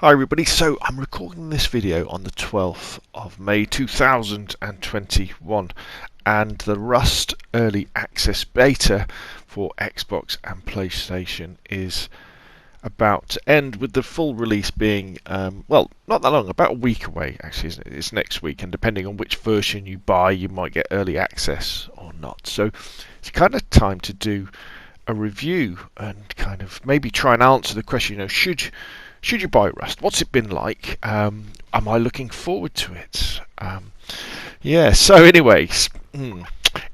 Hi everybody, so I'm recording this video on the 12th of May 2021 and the Rust Early Access Beta for Xbox and PlayStation is about to end, with the full release being, well, not that long, about a week away actually, isn't it? It's next week, and depending on which version you buy you might get early access or not. So it's kind of time to do a review and kind of maybe try and answer the question, should you buy Rust? What's it been like? Am I looking forward to it? Yeah, so anyways,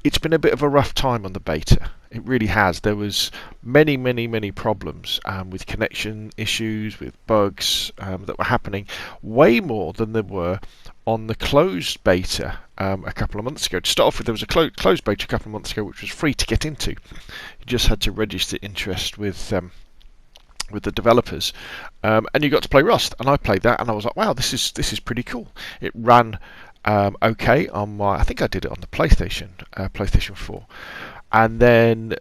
it's been a bit of a rough time on the beta. It really has. There was many problems with connection issues, with bugs that were happening, way more than there were on the closed beta a couple of months ago. To start off with, there was a closed beta a couple of months ago which was free to get into. You just had to register interest with the developers, and you got to play Rust, and I played that, and I was like, wow, this is pretty cool. It ran okay on my, I think I did it on the PlayStation 4, and then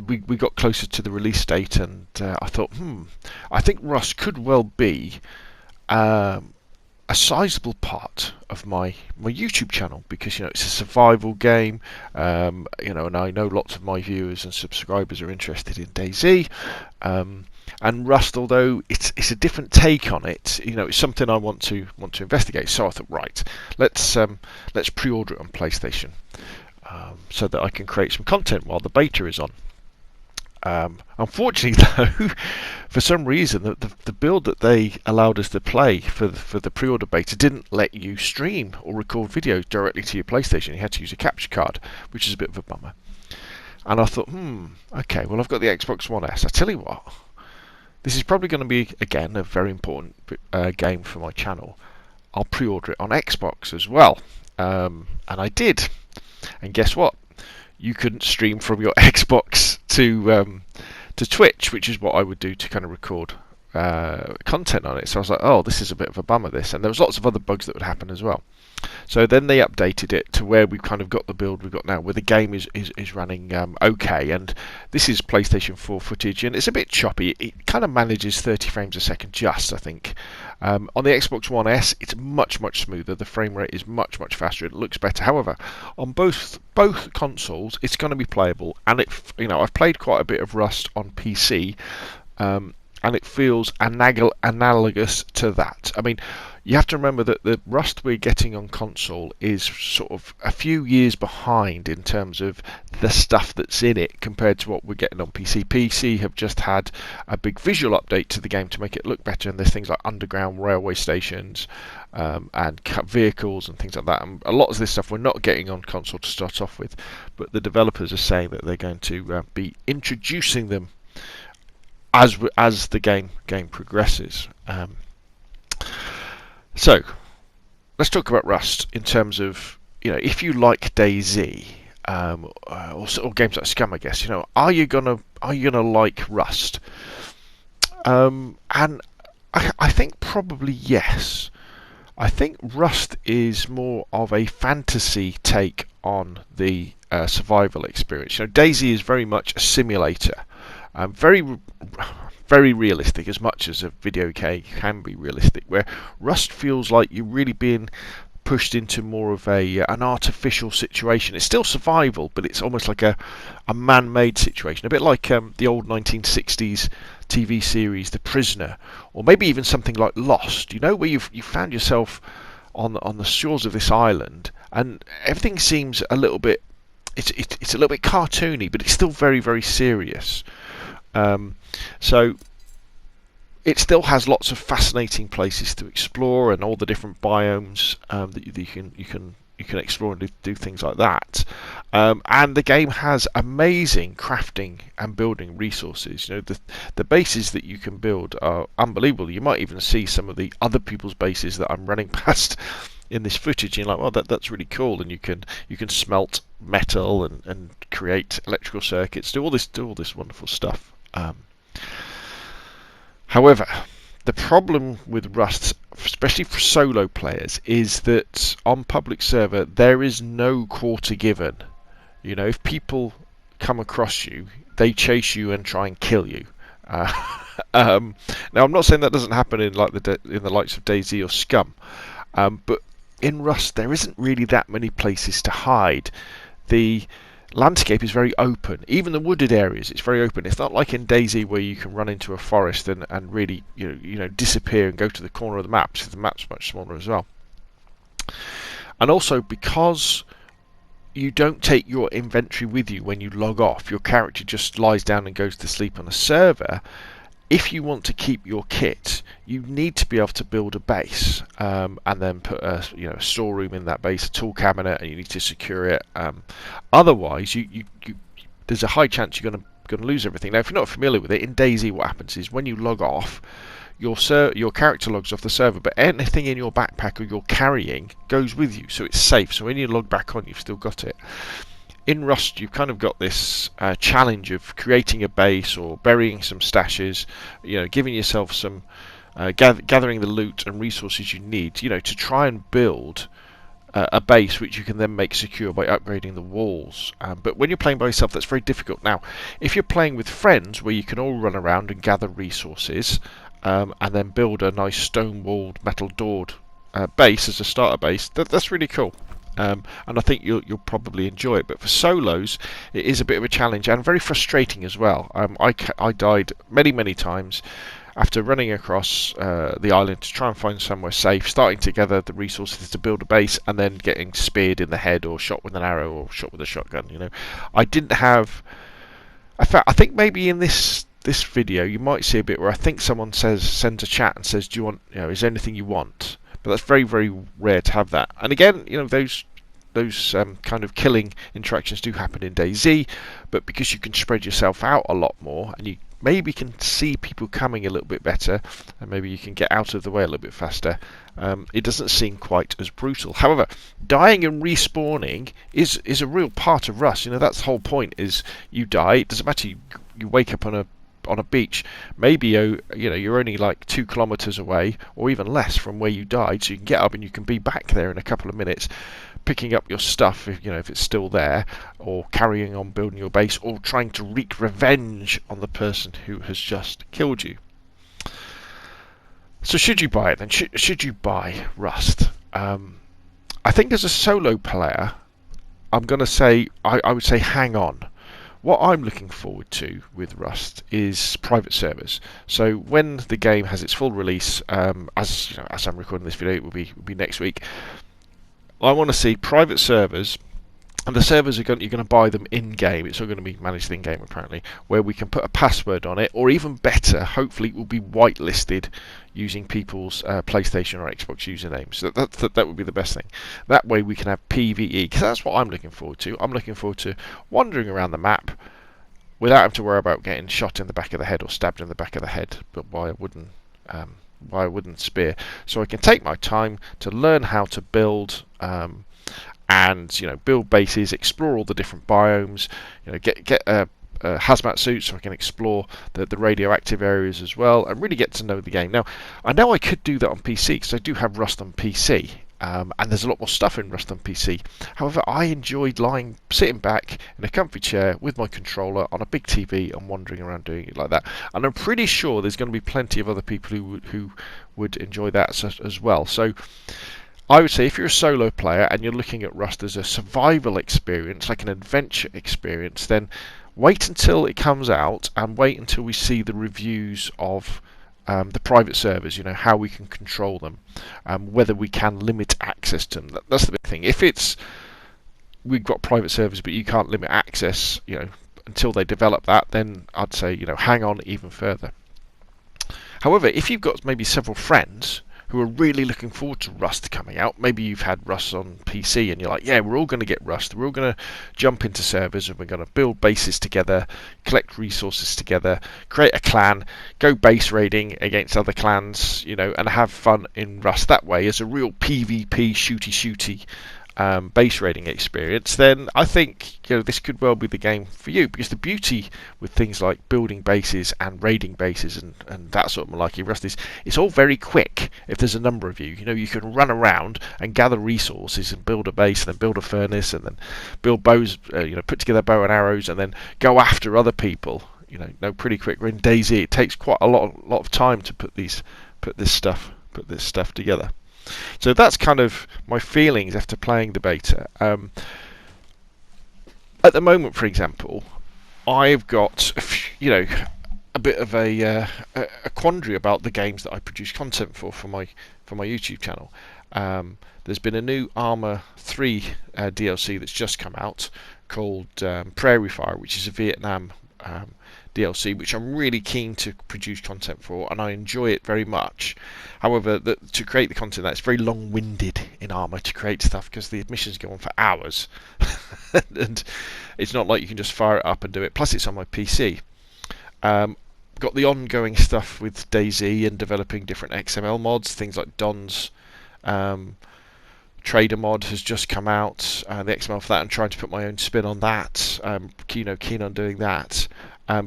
we got closer to the release date, and I thought, I think Rust could well be a sizable part of my YouTube channel, because it's a survival game, and I know lots of my viewers and subscribers are interested in DayZ, and Rust, although it's a different take on it, it's something I want to investigate. So I thought, right, let's pre-order it on PlayStation, so that I can create some content while the beta is on. Unfortunately, though, for some reason, the build that they allowed us to play for the pre-order beta didn't let you stream or record videos directly to your PlayStation. You had to use a capture card, which is a bit of a bummer. And I thought, okay, well, I've got the Xbox One S. I tell you what, this is probably going to be, again, a very important game for my channel. I'll pre-order it on Xbox as well. And I did. And guess what? You couldn't stream from your Xbox to Twitch, which is what I would do to kind of record content on it. So I was like, oh, this is a bit of a bummer, this. And there was lots of other bugs that would happen as well. So then they updated it to where we've kind of got the build we've got now, where the game is running okay. And this is PlayStation 4 footage, and it's a bit choppy. It kind of manages 30 frames a second just, I think. On the Xbox One S, it's much smoother. The frame rate is much faster. It looks better. However, on both consoles, it's going to be playable. And I've played quite a bit of Rust on PC, and it feels analogous to that. I mean, you have to remember that the Rust we're getting on console is sort of a few years behind in terms of the stuff that's in it compared to what we're getting on PC. PC have just had a big visual update to the game to make it look better, and there's things like underground railway stations and vehicles and things like that. And a lot of this stuff we're not getting on console to start off with, but the developers are saying that they're going to be introducing them as the game progresses. So let's talk about Rust in terms of, if you like DayZ, or games like Scum, I guess, are you gonna like Rust? And I think probably yes. I think Rust is more of a fantasy take on the survival experience. DayZ is very much a simulator, very realistic, as much as a video game can be realistic, where Rust feels like you're really being pushed into more of an artificial situation. It's still survival, but it's almost like a man-made situation, a bit like the old 1960s TV series The Prisoner, or maybe even something like Lost, where you found yourself on the shores of this island, and everything seems a little bit, it's a little bit cartoony, but it's still very serious. So it still has lots of fascinating places to explore, and all the different biomes that you can explore and do things like that. And the game has amazing crafting and building resources. The bases that you can build are unbelievable. You might even see some of the other people's bases that I'm running past in this footage. And you're like, well, that's really cool. And you can smelt metal and create electrical circuits, do all this wonderful stuff. However, the problem with Rust, especially for solo players, is that on public server there is no quarter given. If people come across you, they chase you and try and kill you. Now, I'm not saying that doesn't happen in like in the likes of DayZ or Scum, but in Rust there isn't really that many places to hide. The landscape is very open. Even the wooded areas, it's very open. It's not like in DayZ where you can run into a forest and really disappear and go to the corner of the map, because the map's much smaller as well. And also, because you don't take your inventory with you when you log off, your character just lies down and goes to sleep on a server. If you want to keep your kit, you need to be able to build a base, and then put a storeroom in that base, a tool cabinet, and you need to secure it. Otherwise, there's a high chance you're going to lose everything. Now, if you're not familiar with it, in DayZ, what happens is when you log off, your character logs off the server, but anything in your backpack or you're carrying goes with you, so it's safe. So when you log back on, you've still got it. In Rust, you've kind of got this challenge of creating a base or burying some stashes, giving yourself some gathering the loot and resources you need, to try and build a base which you can then make secure by upgrading the walls. But when you're playing by yourself, that's very difficult. Now, if you're playing with friends, where you can all run around and gather resources, and then build a nice stone-walled, metal-doored base as a starter base, that's really cool. And I think you'll probably enjoy it. But for solos, it is a bit of a challenge and very frustrating as well. I died many times after running across the island to try and find somewhere safe, starting to gather the resources to build a base, and then getting speared in the head or shot with an arrow or shot with a shotgun. I didn't have. I think maybe in this video you might see a bit where I think someone sends a chat and says, "Do you want? Is there anything you want?" But that's very rare to have that. And again, those kind of killing interactions do happen in DayZ, but because you can spread yourself out a lot more, and you maybe can see people coming a little bit better, and maybe you can get out of the way a little bit faster, it doesn't seem quite as brutal. However, dying and respawning is a real part of Rust. That's the whole point. Is you die, it doesn't matter. You wake up on a beach, maybe you're only like 2 kilometers away or even less from where you died, so you can get up and you can be back there in a couple of minutes, picking up your stuff if it's still there, or carrying on building your base, or trying to wreak revenge on the person who has just killed you. So should you buy it then? Should you buy Rust? I think as a solo player, I'm going to say I would say hang on. What I'm looking forward to with Rust is private servers. So when the game has its full release, as I'm recording this video, it will be next week. I want to see private servers, and the servers you're going to buy them in game. It's all going to be managed in game apparently, where we can put a password on it, or even better, hopefully it will be whitelisted using people's PlayStation or Xbox usernames. So that would be the best thing. That way we can have PvE, because that's what I'm looking forward to. I'm looking forward to wandering around the map without having to worry about getting shot in the back of the head or stabbed in the back of the head, but by a wooden spear. So I can take my time to learn how to build, and build bases, explore all the different biomes, get a hazmat suit so I can explore the radioactive areas as well, and really get to know the game. Now, I know I could do that on PC, because I do have Rust on PC, and there's a lot more stuff in Rust on PC. However, I enjoyed sitting back in a comfy chair with my controller on a big TV and wandering around doing it like that. And I'm pretty sure there's going to be plenty of other people who would enjoy that as well. So I would say if you're a solo player and you're looking at Rust as a survival experience, like an adventure experience, then wait until it comes out and wait until we see the reviews of the private servers, how we can control them, whether we can limit access to them. That's the big thing. If we've got private servers but you can't limit access, until they develop that, then I'd say, hang on even further. However, if you've got maybe several friends who are really looking forward to Rust coming out, maybe you've had Rust on PC and you're like, yeah, we're all going to get Rust, we're all going to jump into servers and we're going to build bases together, collect resources together, create a clan, go base raiding against other clans, and have fun in Rust that way as a real PvP shooty base raiding experience, then I think this could well be the game for you, because the beauty with things like building bases and raiding bases and that sort of malarkey Rust is it's all very quick. If there's a number of you, you can run around and gather resources and build a base, and then build a furnace, and then build bows, put together bow and arrows, and then go after other people you know, no, pretty quick. We're in DayZ. It takes quite a lot of time to put this stuff together. So that's kind of my feelings after playing the beta. At the moment, for example, I've got a bit of a quandary about the games that I produce content for my YouTube channel. There's been a new Arma 3 DLC that's just come out called Prairie Fire, which is a Vietnam DLC, which I'm really keen to produce content for, and I enjoy it very much. However, to create the content, that's very long-winded in Arma to create stuff, because the missions go on for hours, and it's not like you can just fire it up and do it. Plus, it's on my PC. Got the ongoing stuff with DayZ and developing different XML mods, things like Don's Trader mod has just come out, the XML for that. I'm trying to put my own spin on that. Keen on doing that.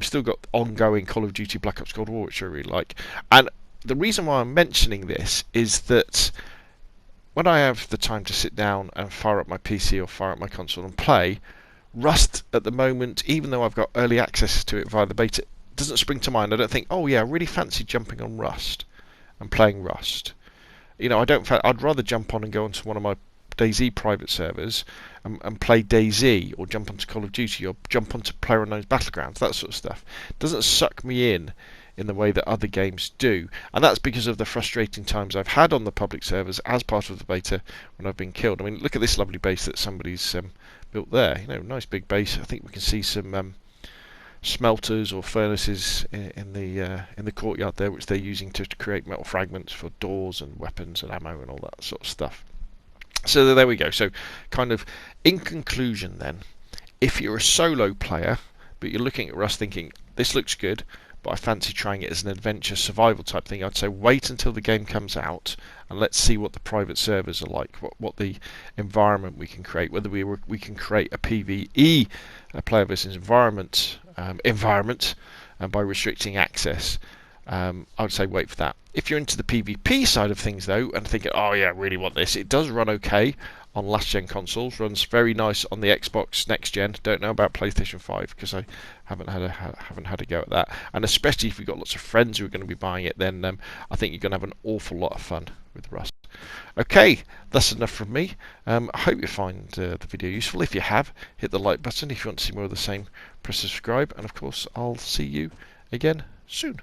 Still got ongoing Call of Duty Black Ops Cold War, which I really like. And the reason why I'm mentioning this is that when I have the time to sit down and fire up my PC or fire up my console and play, Rust at the moment, even though I've got early access to it via the beta, doesn't spring to mind. I don't think, oh yeah, I really fancy jumping on Rust and playing Rust. You know, I'd rather jump on and go onto one of my DayZ private servers and play DayZ, or jump onto Call of Duty, or jump onto PlayerUnknown's Battlegrounds, that sort of stuff. It doesn't suck me in the way that other games do, and that's because of the frustrating times I've had on the public servers as part of the beta when I've been killed. I mean, look at this lovely base that somebody's built there. You know, nice big base. I think we can see some smelters or furnaces in the courtyard there, which they're using to create metal fragments for doors and weapons and ammo and all that sort of stuff. So there we go. So kind of in conclusion then, if you're a solo player but you're looking at Rust thinking this looks good, but I fancy trying it as an adventure survival type thing, I'd say wait until the game comes out and let's see what the private servers are like, what the environment we can create, whether we can create a PvE, a player versus environment by restricting access. I would say wait for that. If you're into the PvP side of things though, and thinking, oh yeah, I really want this, it does run okay on last gen consoles, runs very nice on the Xbox next gen. Don't know about PlayStation 5 because I haven't had a go at that. And especially if you've got lots of friends who are going to be buying it, then I think you're going to have an awful lot of fun with Rust. Okay, that's enough from me. I hope you find the video useful. If you have, hit the like button. If you want to see more of the same, press subscribe, and of course I'll see you again soon.